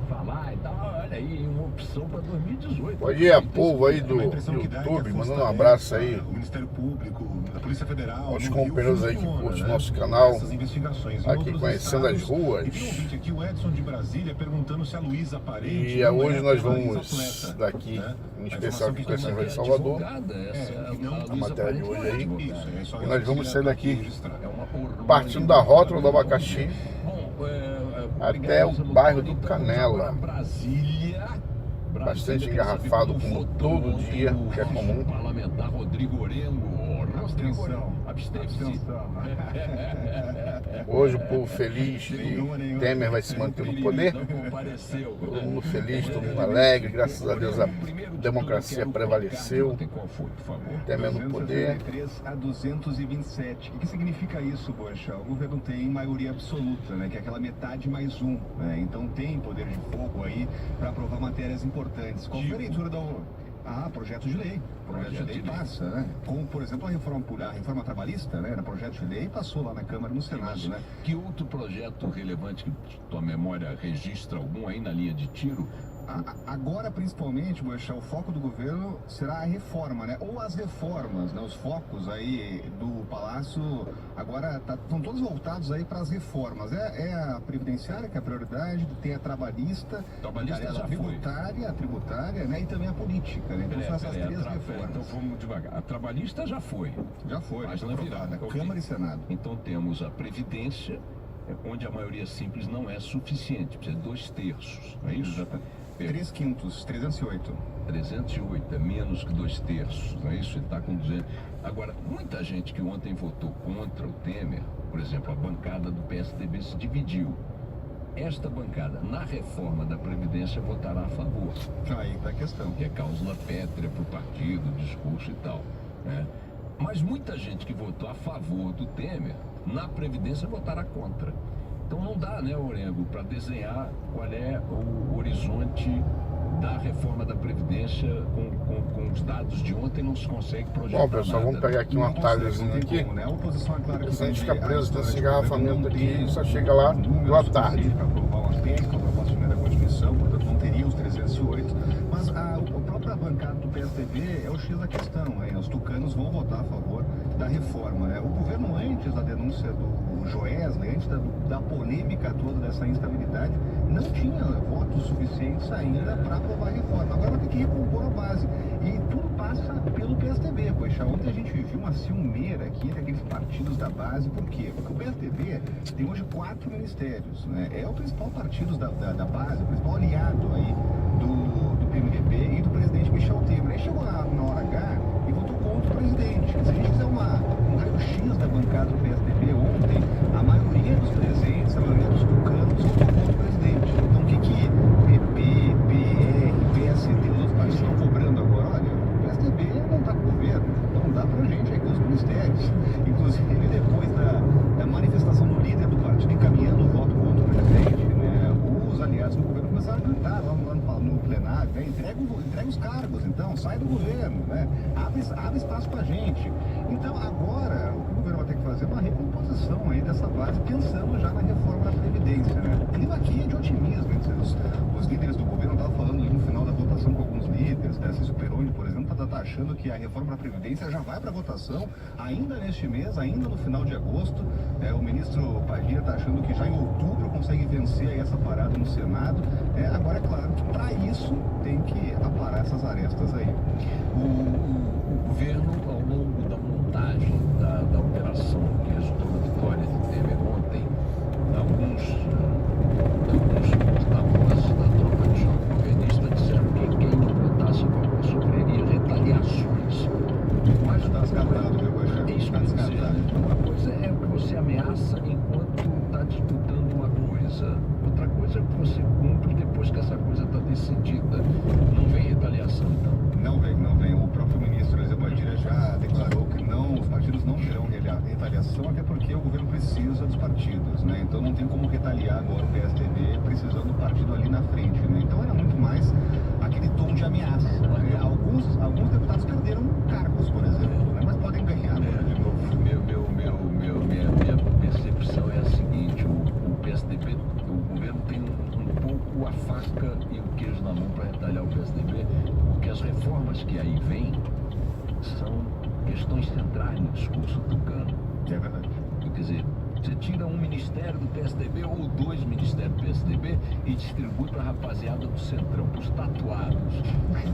falar e tal, olha aí, uma opção para 2018. Bom dia, povo aí do YouTube, mandando um abraço aí. O Ministério Público, a Polícia Federal, aos companheiros aí que curtem nosso canal, aqui conhecendo as ruas. Aqui o Edson de Brasília perguntando se a Luísa Parente. E hoje nós vamos daqui, em especial aqui com essa de Salvador, a matéria de hoje aí. E nós vamos sair daqui, partindo da rótula do Abacaxi até o bairro do Canela. Bastante engarrafado, como todo dia, que é comum. Parlamentar Rodrigo Orengo. Hoje o povo feliz que Temer vai se manter no poder. Todo mundo feliz, todo mundo alegre. Graças a Deus a democracia prevaleceu. Temer no poder. 3 a 227. O que significa isso, Bocha? O governo tem maioria absoluta, né? Que é aquela metade mais um. Né? Então tem poder de fogo aí para aprovar matérias importantes. Qual foi a leitura da projeto de lei. Projeto de lei passa, né? Como, por exemplo, a reforma trabalhista, né? Na projeto de lei passou lá na Câmara e no Senado, né? Que outro projeto relevante que tua memória registra algum aí na linha de tiro? Agora, principalmente, Boechat, o foco do governo será a reforma, né? Ou as reformas, né? Os focos aí do Palácio agora estão todos voltados aí para as reformas. É a previdenciária que é a prioridade, tem a trabalhista, a tributária, né? E também a política, né? Então são essas três reformas. Então vamos devagar. A trabalhista já foi. Já foi, mas na virada, Câmara e Senado. Então temos a Previdência, onde a maioria simples não é suficiente, precisa de 2/3, não é isso? Exatamente. 3/5, 308. 308, é menos que 2/3, não é isso? Ele está com 200. Agora, muita gente que ontem votou contra o Temer, por exemplo, a bancada do PSDB se dividiu. Esta bancada, na reforma da Previdência, votará a favor. Aí está a questão. Que é cláusula pétrea para o partido, discurso e tal, né? Mas muita gente que votou a favor do Temer, na Previdência, votará contra. Então não dá, né, Orengo, para desenhar qual é o horizonte da reforma da Previdência com os dados de ontem, não se consegue projetar. Bom, pessoal, vamos pegar aqui um atalhozinho aqui. Né? A oposição é clara que se a gente fica preso nesse engarrafamento aqui, só chega lá pela tarde. Para aprovar uma PEC, para aprovar a da Constituição, portanto não teria os 308. Mas a própria bancada do PSDB é o X da questão. Hein? Os tucanos vão votar a favor da reforma. Né? O governo, antes da denúncia do Joesley, antes da polêmica toda dessa instabilidade, não tinha votos suficientes ainda para aprovar a reforma. Agora vai ter que recompor a base. E tudo passa pelo PSDB, poxa. Ontem a gente viu uma ciumeira aqui entre aqueles partidos da base. Por quê? Porque o PSDB tem hoje 4 ministérios. Né? É o principal partido da base, o principal aliado aí do PMDB e do presidente Michel Temer. Aí chegou na hora H e votou contra o presidente. Se a gente fizer um raio-x da bancada do PSDB ontem, a maioria dos presentes, a maioria dos tucanos votou contra o presidente. Então o que PP, PR, PSD, os países estão cobrando agora? Olha, o PSDB não está com o governo, então dá pra gente aqui os ministérios. Inclusive, depois da manifestação do líder do partido encaminhando o voto contra o presidente, né, os aliados do governo começaram a cantar lá no plenário, né, entrega os cargos, então, sai do governo, né, abre espaço pra gente. Então, agora, o governo vai ter que fazer uma recomposição aí dessa base, pensando já na reforma da Previdência, né. O clima aqui é de otimismo, entre os líderes do governo. Eu estava falando ali no final da votação com alguns líderes, né, Cícero Peroni, por exemplo, está achando que a reforma da Previdência já vai para votação ainda neste mês, ainda no final de agosto. O ministro Padilha está achando que já em outubro consegue vencer aí essa parada no Senado. Agora, é claro que para isso tem que aparar essas arestas aí. O governo, ao longo da montagem da operação que resultou na vitória de Temer ontem, alguns porta-vozes da tropa de choque governista disseram que quem não votasse a favor sofreria retaliações. Mas está descartado, meu Boechat. Está descartado. Uma coisa é o que você ameaça enquanto está disputando uma coisa. Outra coisa é o que você cumpre depois que essa coisa está decidida. Não vem retaliação, então? Não vem. O próprio ministro Eliseu Padilha já declarou que os partidos não terão retaliação, até porque o governo precisa dos partidos, né? Então não tem como retaliar agora o PSDB precisando do partido ali na frente, né? Então era muito mais aquele tom de ameaça. Né? Alguns deputados perderam cargos, por exemplo, né? Mas podem ganhar agora de novo. Minha percepção é a seguinte: o PSDB, o governo tem um pouco entrar no discurso tucano. É verdade. Quer dizer, você tira um ministério do PSDB ou 2 ministérios do PSDB e distribui para a rapaziada do Centrão, para os tatuados,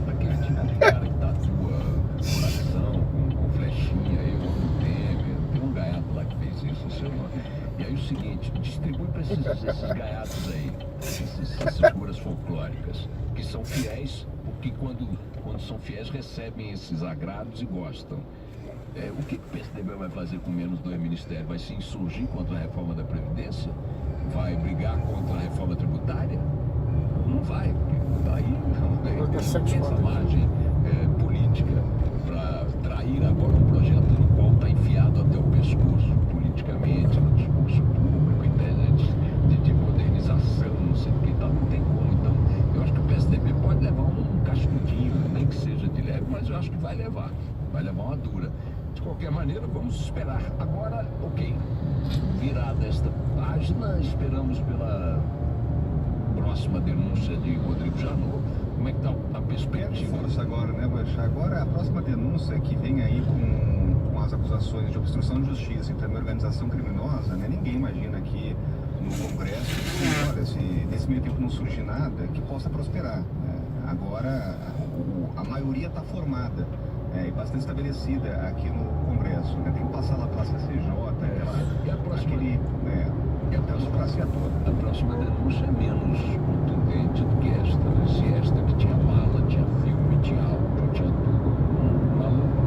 para aquele tipo de cara que tatua coração com flechinha, eu amo Temer. Tem um gaiato lá que fez isso, seu nome. E aí o seguinte, distribui para esses gaiatos aí, essas figuras folclóricas, que são fiéis, porque quando são fiéis recebem esses agrados e gostam. O que o PSDB vai fazer com menos 2 ministérios? Vai se insurgir contra a reforma da Previdência? Vai brigar contra a reforma tributária? Não vai, porque aí não tem essa margem política para trair agora um projeto no qual está enfiado até o pescoço politicamente, no discurso público, em ideia de modernização, não sei o que, tá, não tem como. Então, eu acho que o PSDB pode levar um cascudinho, nem que seja de leve, mas eu acho que vai levar uma dura. De qualquer maneira, vamos esperar. Agora, ok, virada esta página, esperamos pela próxima denúncia de Rodrigo Janot. Como é que está a perspectiva? Força agora, né, Boechat? Agora, a próxima denúncia que vem aí com as acusações de obstrução de justiça e também organização criminosa, né? Ninguém imagina que no Congresso, olha, se nesse meio tempo não surgir nada, que possa prosperar, né? Agora, a maioria está formada. E bastante estabelecida aqui no Congresso, né? Tem que passar lá pela CCJ, a democracia toda. A próxima denúncia é menos contundente do que esta, né? Se esta que tinha bala, tinha filme, tinha álcool, tinha tudo, maluco.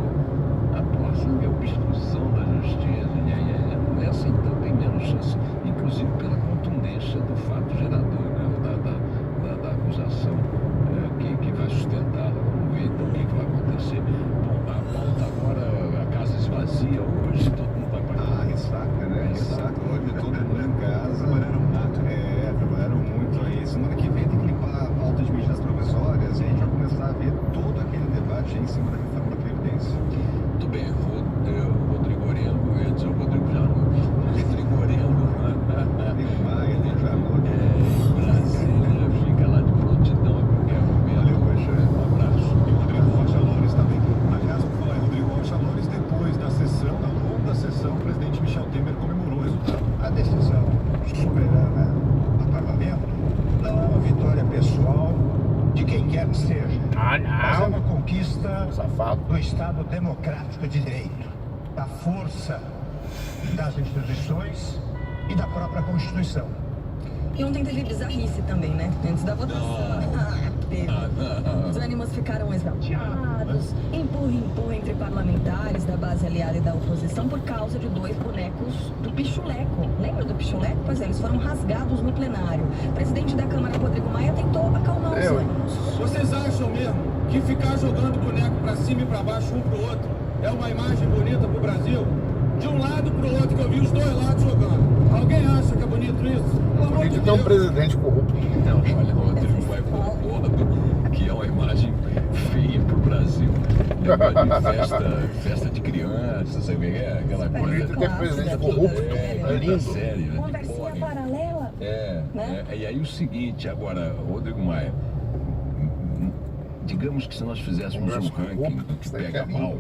A próxima é obstrução da justiça, né? Essa então tem menos chance, inclusive pela contundência do fato gerador, né? da acusação que vai sustentá-la. Vamos ver então o que vai acontecer. Bom, a pauta agora, a casa esvazia hoje, todo mundo vai para ressaca, né? Ressaca hoje, todo mundo em casa. Trabalharam muito aí. Semana que vem tem que limpar a pauta de medidas provisórias e a gente vai começar a ver todo aquele debate aí em cima da reforma da Previdência. Muito bem, Rodrigo Orengo, eu ia dizer o Rodrigo Janot. Rodrigo Orengo. Rodrigo Maia, Rodrigo Janot. Brasília fica lá de prontidão a qualquer momento. Valeu, Boechat. Um abraço. E o Rodrigo Rocha Loures também. Aliás, vou falar em Rodrigo Rocha Loures, depois da sessão, da longa sessão, o presidente Michel Temer comemorou o resultado. A decisão soberana do parlamento não é uma vitória pessoal de quem quer que seja. Mas é uma conquista do Estado democrático de direito, da força das instituições e da própria Constituição. E ontem teve bizarrice também, né? Antes da votação. Os ânimos ficaram exaltados, empurra entre parlamentares da base aliada e da oposição por causa de 2 bonecos do Pichuleco. Lembra do Pichuleco? Pois é, eles foram rasgados no plenário. O presidente da Câmara, Rodrigo Maia, tentou acalmar os ânimos. Vocês acham mesmo que ficar jogando boneco pra cima e pra baixo um pro outro é uma imagem bonita pro Brasil? De um lado pro outro, que eu vi os 2 lados jogando. Alguém acha que é bonito isso? A gente tem um presidente corrupto. Não, olha, Rodrigo vai concordo que é uma imagem feia pro Brasil. De festa de criança, sabe o que é? Aquela coisa. Tem presidente corrupto. É lindo. Sério, né? Conversinha paralela. Né? E aí o seguinte, agora, Rodrigo Maia, digamos que se nós fizéssemos um ranking do que pega mal,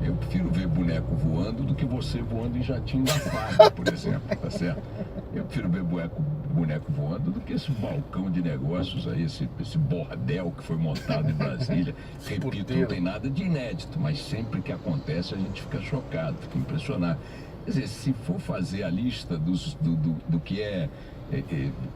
eu prefiro ver boneco voando do que você voando em jatinho da FAB, por exemplo, tá certo? Eu prefiro ver boneco voando do que esse balcão de negócios aí, esse bordel que foi montado em Brasília. Repito, não tem nada de inédito, mas sempre que acontece a gente fica chocado, fica impressionado. Quer dizer, se for fazer a lista do que é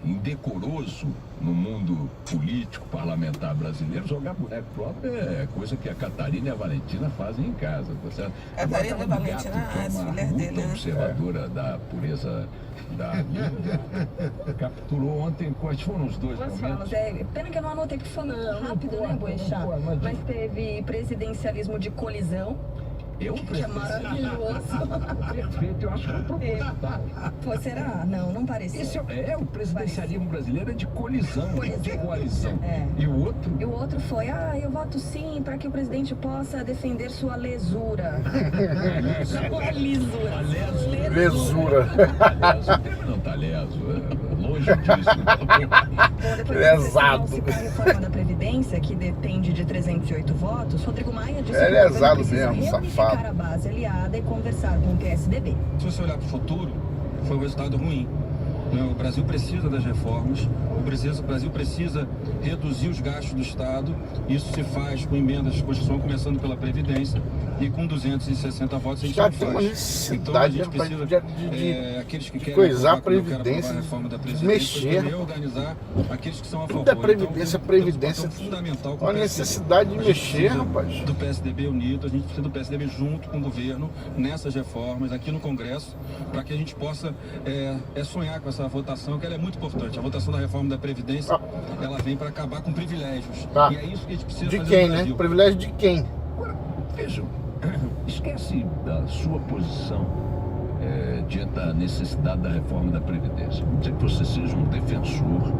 indecoroso no mundo político, parlamentar brasileiro, jogar boneco próprio é coisa que a Catarina e a Valentina fazem em casa, tá certo? Catarina e a Valentina, as filhas dele, observadora da pureza da língua, capturou ontem. Quais foram os 2 momentos? Pena que eu não anotei, porque foi muito rápido, né, Boechat? Mas teve presidencialismo de colisão. Que é maravilhoso. Perfeito, eu acho que foi proposital. Será? Não parecia. Esse o presidencialismo brasileiro é de colisão, de coalizão. E o outro? E o outro foi, eu voto sim para que o presidente possa defender sua lesura. Sua lisura. Lesura. Aliás, o Temer não tá leso. longe disso. Ele é exato. A reforma da Previdência, que depende de 308 votos, Rodrigo Maia disse que ele é exato mesmo, safado. A base aliada e conversar com o PSDB. Se você olhar para o futuro, foi um resultado ruim. O Brasil precisa das reformas, o Brasil precisa reduzir os gastos do Estado. Isso se faz com emendas de Constituição, começando pela Previdência, e com 260 votos a gente já não tem faz. Então a gente precisa, aqueles que querem coisar a Previdência, a reforma da Previdência, mexer, organizar aqueles que são a favor. tudo é Previdência, então, Previdência, fundamental a necessidade de mexer, rapaz. Do PSDB unido, a gente precisa do PSDB junto com o governo, nessas reformas, aqui no Congresso, para que a gente possa sonhar com essa votação, que ela é muito importante. A votação da reforma da Previdência, ela vem para acabar com privilégios. E é isso que a gente precisa de fazer quem, no Brasil. né? Privilégio de quem? Agora, vejam, esquece da sua posição diante da necessidade da reforma da Previdência. Vou dizer que você seja um defensor,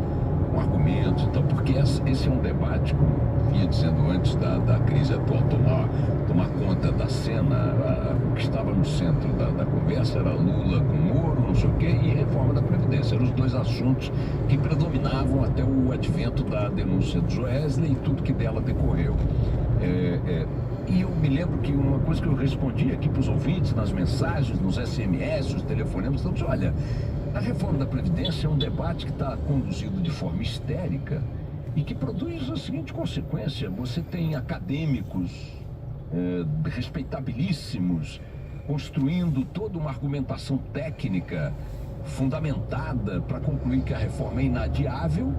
com argumentos e tal, porque esse é um debate, como vinha dizendo antes da crise atual tomar conta da cena. O que estava no centro da conversa era Lula com Moro, não sei o quê, e reforma da Previdência. Eram os dois assuntos que predominavam até o advento da denúncia do Joesley e tudo que dela decorreu. E eu me lembro que uma coisa que eu respondi aqui para os ouvintes, nas mensagens, nos SMS, os telefonemas, todos, olha, a reforma da Previdência é um debate que está conduzido de forma histérica e que produz a seguinte consequência: você tem acadêmicos respeitabilíssimos construindo toda uma argumentação técnica fundamentada para concluir que a reforma é inadiável,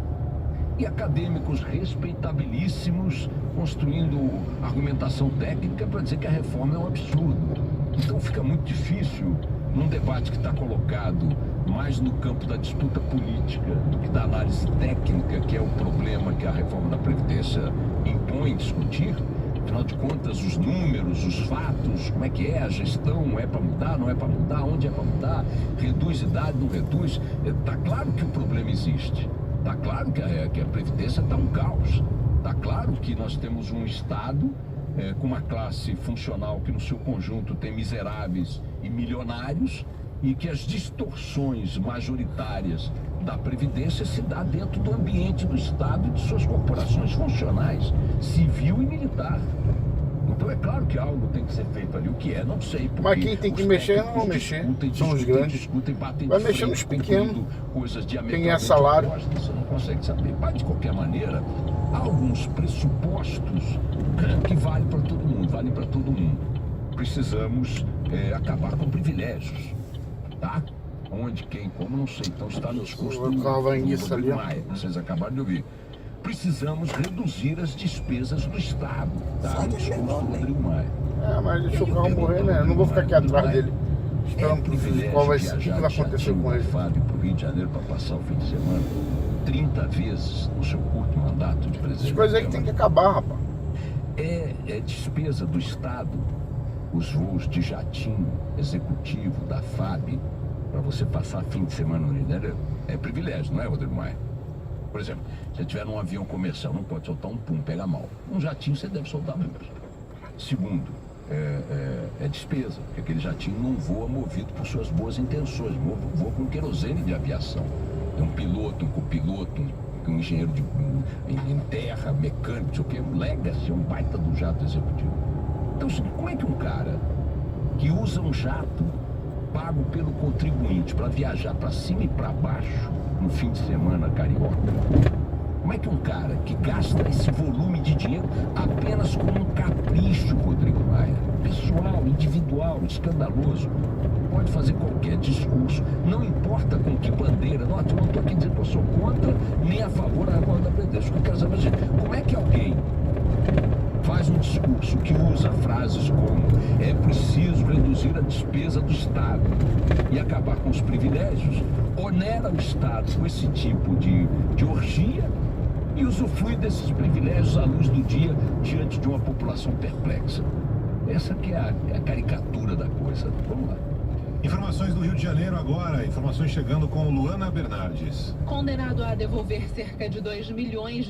e acadêmicos respeitabilíssimos construindo argumentação técnica para dizer que a reforma é um absurdo. Então fica muito difícil, num debate que está colocado mais no campo da disputa política do que da análise técnica, que é o problema que a reforma da Previdência impõe discutir. Afinal de contas, os números, os fatos, como é que é a gestão, é para mudar, não é para mudar, onde é para mudar, reduz idade, não reduz. Está claro que o problema existe. Está claro que a Previdência está um caos. Está claro que nós temos um Estado com uma classe funcional que no seu conjunto tem miseráveis e milionários, e que as distorções majoritárias da Previdência se dá dentro do ambiente do Estado e de suas corporações funcionais, civil e militar. Então é claro que algo tem que ser feito ali. O que é? Não sei. Mas quem tem que mexer não vão mexer. São os grandes. Vai mexer nos pequenos. Quem é salário. Você não consegue saber. Mas de qualquer maneira, há alguns pressupostos que valem para todo mundo. Valem para todo mundo. Precisamos acabar com privilégios. Tá? Onde, quem, como, não sei. Então está nos custos do Maia. Vocês acabaram de ouvir. Precisamos reduzir as despesas do Estado, tá? Rodrigo Maia. Mas deixa o carro morrer, né? Eu não vou ficar aqui atrás dele esperando qual vai ser, o que vai acontecer com ele. Fábio para o Rio de Janeiro para passar o fim de semana 30 vezes no seu curto mandato de presidente. As coisas aí que tem que acabar, rapaz. É despesa do Estado, os voos de jatinho executivo da FAB para você passar fim de semana no Rio de Janeiro. É privilégio, não é, Rodrigo Maia? Por exemplo, se você tiver num avião comercial, não pode soltar um pum, pega mal. Um jatinho você deve soltar muito. Segundo, é despesa, porque aquele jatinho não voa movido por suas boas intenções, voa com querosene de aviação. É um piloto, um copiloto, um engenheiro em terra, mecânico, não sei o quê, um legacy, um baita do jato executivo. Então, como é que um cara que usa um jato pago pelo contribuinte para viajar para cima e para baixo no fim de semana carioca, como é que um cara que gasta esse volume de dinheiro apenas com um capricho, Rodrigo Maia, pessoal, individual, escandaloso, pode fazer qualquer discurso, não importa com que bandeira, não estou aqui dizendo que eu sou contra nem a favor da reforma da Previdência, eu quero saber como é que alguém faz um discurso que usa frases como é preciso reduzir a despesa do Estado e acabar com os privilégios, onera o Estado com esse tipo de orgia e usufrui desses privilégios à luz do dia diante de uma população perplexa. Essa que é a caricatura da coisa. Vamos lá. Informações do Rio de Janeiro agora, informações chegando com Luana Bernardes. Condenado a devolver cerca de R$2 milhões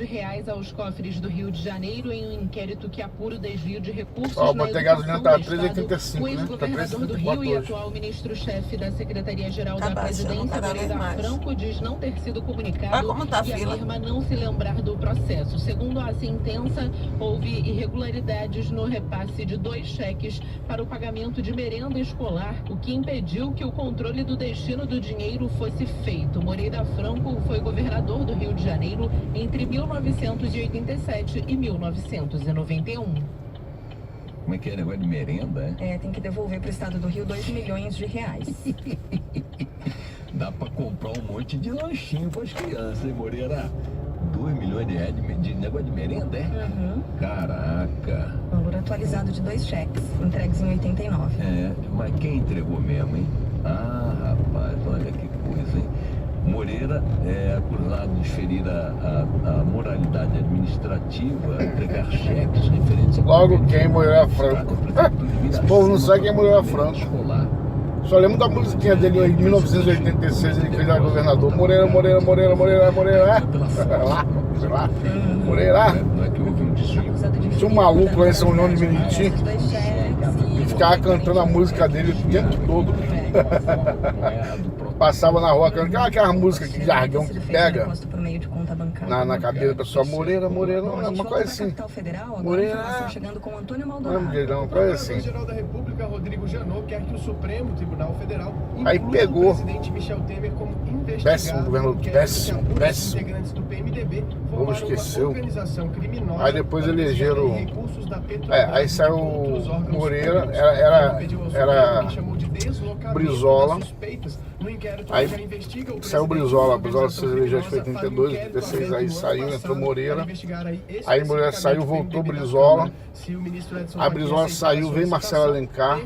aos cofres do Rio de Janeiro em um inquérito que apura o desvio de recursos na educação do Estado, o ex-governador do Rio e atual ministro-chefe da Secretaria-Geral da Presidência, Moreira Franco, diz não ter sido comunicado e afirma não se lembrar do processo. Segundo a sentença, houve irregularidades no repasse de 2 cheques para o pagamento de merenda escolar, o que impediu que o controle do destino do dinheiro fosse feito. Moreira Franco foi governador do Rio de Janeiro entre 1987 e 1991. Como é que é negócio de merenda? Tem que devolver para o estado do Rio R$2 milhões. Dá para comprar um monte de lanchinho para as crianças, hein, Moreira? R$2 milhões de negócio de merenda, é? Uhum. Caraca. Valor atualizado de 2 cheques, entregues em 89. Mas quem entregou mesmo, hein? Ah, rapaz, olha que coisa, hein? Moreira é acusado de ferir a moralidade administrativa, entregar cheques referentes a... Logo quem Moreira Franco? Esse povo não sabe quem é Moreira Franco. Só lembro da musiquinha dele em 1986, ele fez a governador. Moreira. Moreira. Tinha um maluco lá em São João de Meriti e ficava cantando a música dele o tempo todo. Passava na rua cantando aquela música que jargão que pega na cabeça da pessoa. Moreira, uma coisa assim. Moreira, uma coisa assim. Aí pegou. Péssimo governo, péssimo. Ou esqueceu. Aí depois elegeram. Aí saiu Moreira, era Brizola. Aí saiu Brizola se elegeu em 82, 86, aí saiu, entrou Moreira. Aí Moreira saiu, voltou Brizola. Aí Brizola saiu, veio Marcelo Alencar.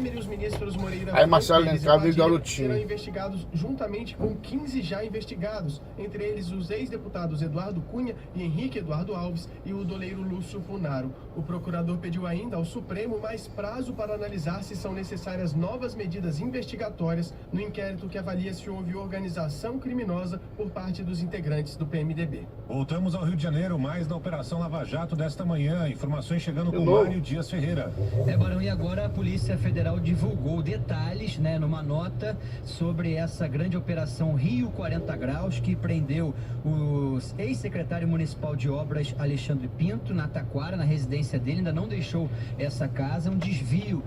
Aí Marcelo Alencar veio Garotinho. Serão investigados juntamente com 15 já investigados, entre eles os ex-deputados Eduardo Cunha e Henrique Eduardo Alves e o doleiro Lúcio Funaro. O procurador pediu ainda ao Supremo mais prazo para analisar se são necessárias novas medidas investigatórias no inquérito que avalia se houve organização criminosa por parte dos integrantes do PMDB. Voltamos ao Rio de Janeiro, mais na Operação Lava Jato desta manhã. Informações chegando com Mário Dias Ferreira. Barão, e agora a Polícia Federal divulgou detalhes, numa nota sobre essa grande operação Rio 40 Graus, que prendeu o ex-secretário municipal de obras Alexandre Pinto, na Taquara, na residência dele. Ainda não deixou essa casa. Um desvio,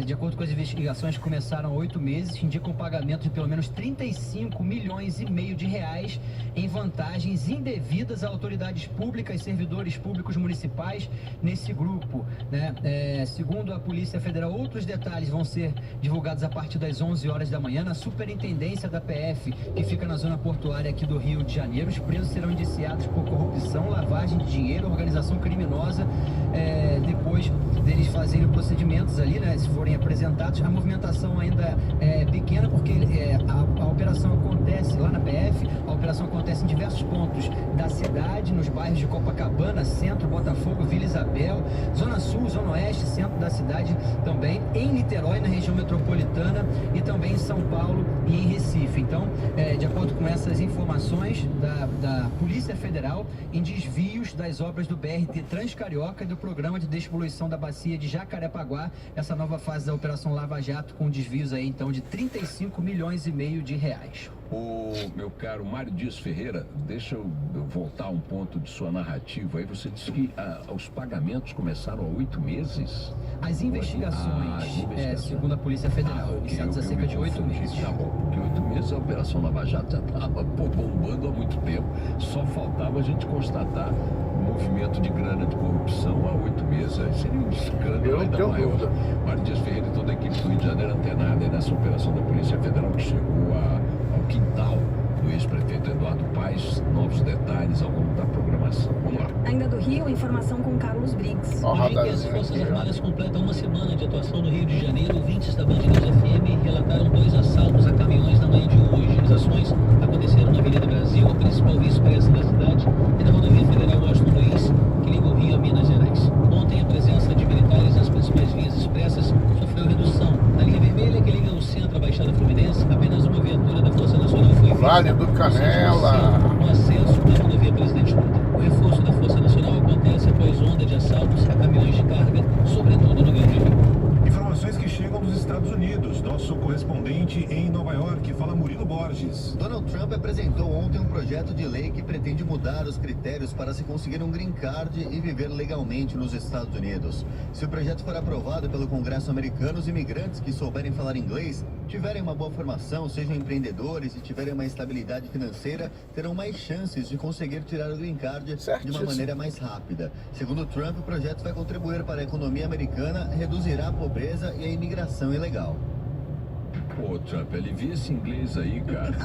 de acordo com as investigações que começaram há 8 meses, indica um pagamento de pelo menos 35,5 milhões de reais em vantagens indevidas a autoridades públicas, servidores públicos municipais nesse grupo, segundo a Polícia Federal, outros detalhes vão ser divulgados a partir das 11 horas da manhã na Superintendência da PF, que fica na zona portuária aqui do Rio de Janeiro. Os presos serão indiciados por corrupção, lavagem de dinheiro, organização criminosa, depois deles fazerem procedimentos ali, se forem apresentados. A movimentação ainda é pequena, porque a operação acontece lá na PF, a operação acontece em diversos pontos da cidade, nos bairros de Copacabana, Centro, Botafogo, Vila Isabel, Zona Sul, Zona Oeste, centro da cidade também, em Niterói, na região metropolitana, e também em São Paulo e em Recife. Então, de acordo com essas informações da Polícia Federal, em desvios das obras do BRT Transcarioca e do Programa de Despoluição da Bacia de Jacarepaguá, essa nova fase da Operação Lava Jato, com desvios aí, então, de 35,5 milhões de reais. O meu caro Mário Dias Ferreira, deixa eu voltar um ponto de sua narrativa. Aí você disse que os pagamentos começaram há 8 meses? As investigações, segundo a Polícia Federal, iniciadas há cerca de 8 meses. Tá bom, porque 8 meses a Operação Lava Jato já estava bombando há muito tempo. Só faltava a gente constatar o movimento de grana de corrupção há 8 meses. Aí seria um escândalo ainda maior. Mário Dias Ferreira e toda a equipe do Rio de Janeiro antenada nessa operação da Polícia Federal que chegou ao quintal do ex-prefeito Eduardo Paes. Novos detalhes ao longo da programação. Vamos lá. Ainda do Rio, informação com Carlos Briggs. No dia que as Forças Armadas completam uma semana de atuação no Rio de Janeiro, ouvintes da Band News FM relataram 2 assaltos a caminhões na manhã de hoje. As ações aconteceram na Avenida Brasil, a principal via expressa da cidade, e na rodovia federal Washington Luiz, que liga o Rio a Minas Gerais. Ontem, a presença de militares nas principais vias expressas sofreu redução. Na linha vermelha, que liga o centro à Baixada Fluminense, Vale do Canela. No acesso da rodovia Presidente Dutra. O reforço da Força Nacional acontece após onda de assaltos a caminhões de carga, sobretudo no Grande Rio. Informações que chegam dos Estados Unidos. Nosso correspondente em Nova York fala Murilo Borges. Donald Trump apresentou ontem um projeto de lei que pretende mudar os critérios para se conseguir um green card e viver legalmente nos Estados Unidos. Se o projeto for aprovado pelo Congresso americano, os imigrantes que souberem falar inglês, tiverem uma boa formação, sejam empreendedores e tiverem uma estabilidade financeira, terão mais chances de conseguir tirar o green card de uma maneira mais rápida. Segundo Trump, o projeto vai contribuir para a economia americana, reduzirá a pobreza e a imigração ilegal. Pô, Trump, alivia esse inglês aí, cara.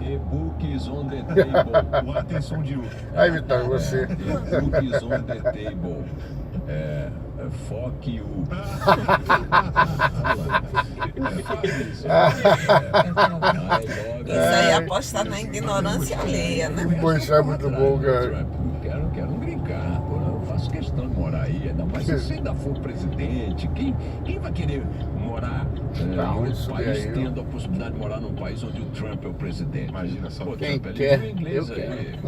E-books on the table. Atenção de hoje. Aí, Vitor, você. E-books on the table. Fuck you. Isso aí é apostar na ignorância alheia, né? Pois é, muito bom, cara. Quero brincar, pô. Eu faço questão de morar aí. Não, mas se você ainda for presidente, quem vai querer morar em outro país, tendo a possibilidade de morar num país onde o Trump é o presidente? Imagina só. Quem Trump, quer, ele inglês eu aí.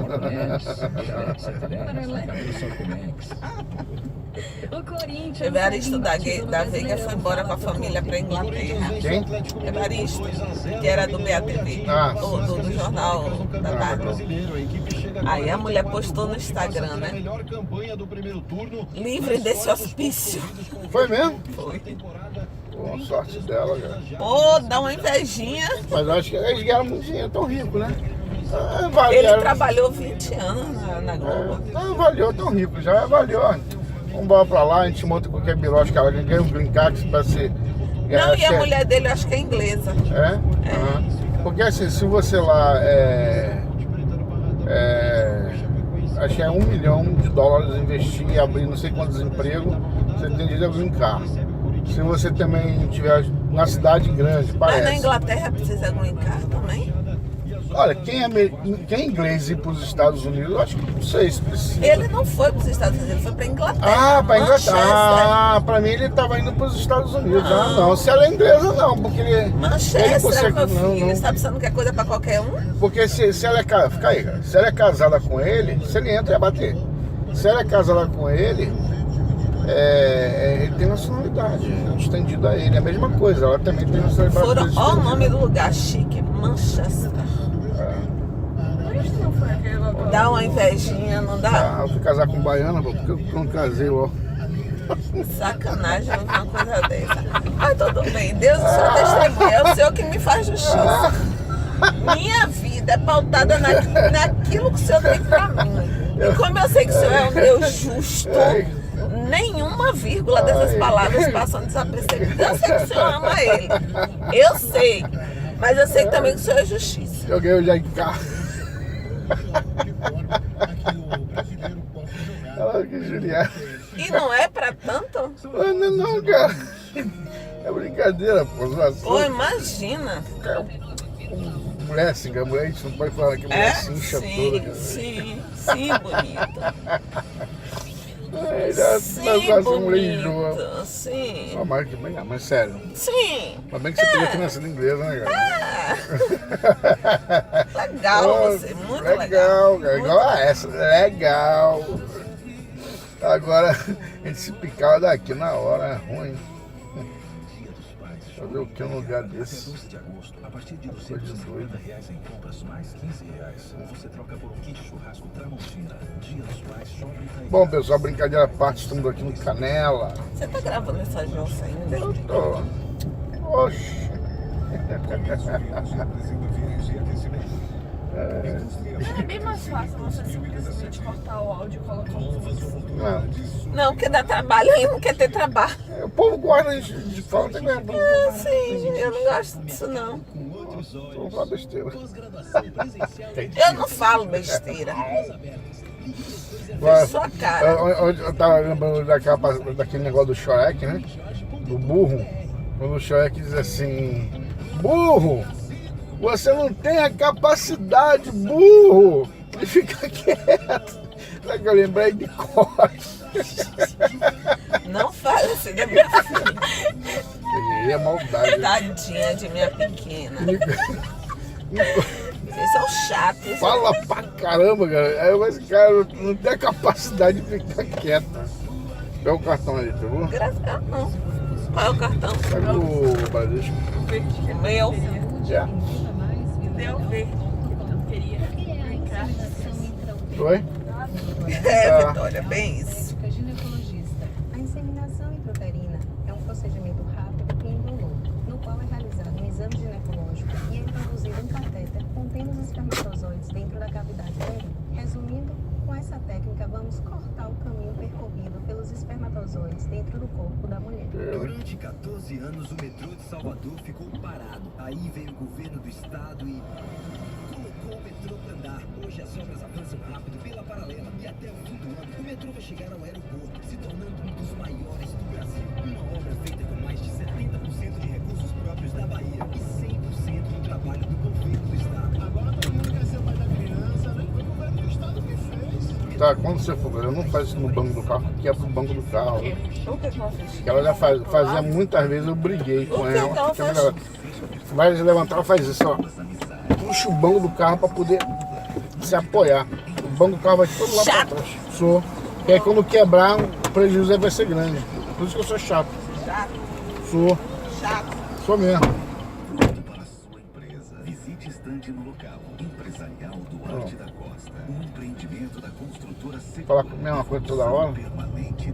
O Corinthians. Evaristo da Veiga foi embora com a família para Inglaterra. Quem? Evaristo, que era do BATV, do Jornal da Tarde. Aí a mulher postou no Instagram, né? Livre desse hospício. Foi mesmo? Foi. Boa sorte dela, cara. Pô, dá uma invejinha. Mas eu acho que eles ganharam muito dinheiro, tão rico, né? Ele trabalhou 20 anos na Globo. Não, valeu, tão rico, já valeu. Vamos embora pra lá, a gente monta qualquer biroche, cara, ganha um green card pra ser... Não, e a mulher dele eu acho que é inglesa. É? Uhum. Porque assim, se você lá acho que é $1 milhão investir e abrir não sei quantos empregos, você tem direito a green card. Se você também tiver na cidade grande, parece. Mas na Inglaterra precisa green card também? Olha, quem é inglês ir para os Estados Unidos, eu acho que não sei se precisa. Ele não foi para os Estados Unidos, ele foi para Inglaterra. Ah, para Inglaterra. Para mim ele estava indo para os Estados Unidos. Não, se ela é inglesa não, porque ele... Manchester, meu filho, você está pensando que é coisa para qualquer um? Porque se ela é casada, fica aí, cara. Se ela é casada com ele, se ele entra, ia bater. Se ela é casada com ele, ele tem nacionalidade estendida a ele, é a mesma coisa, ela também tem nacionalidade. Olha o nome do lugar chique, Manchester. Dá uma invejinha, não dá? Eu fui casar com baiana, porque eu não casei, ó. Sacanagem uma coisa dessa. Mas tudo bem, Deus é o seu testemunho, é o Senhor que me faz justiça. Minha vida é pautada naquilo que o Senhor tem pra mim. E como eu sei que o Senhor é um Deus justo, nenhuma vírgula dessas palavras passam desapercebidas. Eu sei que o Senhor ama ele. Eu sei. Mas eu sei também que o Senhor é justiça. Joguei o Jaicá. Olha que Juliana. E não é pra tanto? Não, cara. É brincadeira, pô. Pô, imagina. Mulher assim, a mulher a gente não pode falar que a mulher se incha toda. Cara. Sim, bonita. Bonito, sim. Mas sério. Sim. Mas bem que você teria que nascer em inglês, né, cara? Legal você, muito legal. Cara, igual a essa, legal. Agora, a gente se picava daqui na hora, é ruim. Fazer o que num lugar desse? A partir de R$250 em compras mais R$15, você troca por um kit churrasco Tramontina. Dia dos Pais Shopping. Bom, pessoal, brincadeira à parte, estamos aqui no Canela. Você tá gravando essa jossa ainda? Eu tô. Oxi. É bem mais fácil você simplesmente cortar o áudio e colocar o fundo. Não, porque dá trabalho e não quer ter trabalho. O povo guarda de falta mesmo. Sim, eu não gosto disso não. Vou falar besteira. Eu não falo besteira. Sua cara. Eu tava lembrando daquele negócio do Shrek, né? Do burro. Quando o Shrek diz assim: burro, você não tem a capacidade, burro, de ficar quieto. Só que eu lembrei de cor. Não fale assim da minha filha. É maldade. Tadinha de minha pequena. Vocês são chatos. Fala pra caramba, cara. Aí esse cara não tem a capacidade de ficar quieto. Pega o cartão aí, pegou? Não. Qual é o cartão? Pega o Bradesco. O meu? Já. Deu verde. Oi? Vitória, bem isso. A inseminação intrauterina é um procedimento rápido e indolor, no qual é realizado um exame ginecológico e é introduzido um catéter contendo os espermatozoides dentro da cavidade uterina. Resumindo, com essa técnica vamos cortar o caminho percorrido pelos espermatozoides dentro do corpo da mulher. Durante 14 anos, o metrô de Salvador ficou parado. Aí veio o governo do estado e colocou o metrô para andar. Hoje as obras avançam rápido pela paralela e até o fim do ano o metrô vai chegar ao aeroporto, se tornando um dos maiores do Brasil. Uma obra feita com mais de 70% de recursos próprios da Bahia e 100% do trabalho do governo do estado. Agora todo mundo quer ser o pai da criança, né? Foi o governo do estado que fez. Tá, quando você for, eu não faço isso no banco do carro, quebra o banco do carro. Né? O que ela fez? Ela já fazia muitas vezes, eu briguei com ela. Você vai levantar, ela faz isso, ó. Puxa o banco do carro pra poder se apoiar. O banco do carro vai todo lá pra trás. Sou. E aí quando quebrar, o prejuízo vai ser grande. Por isso que eu sou chato. Chato? Sou. Chato? Sou mesmo. Para sua empresa, visite estande no local Empresarial Duarte da Costa. Um empreendimento da construtora Falar com a mesma coisa toda hora. permanente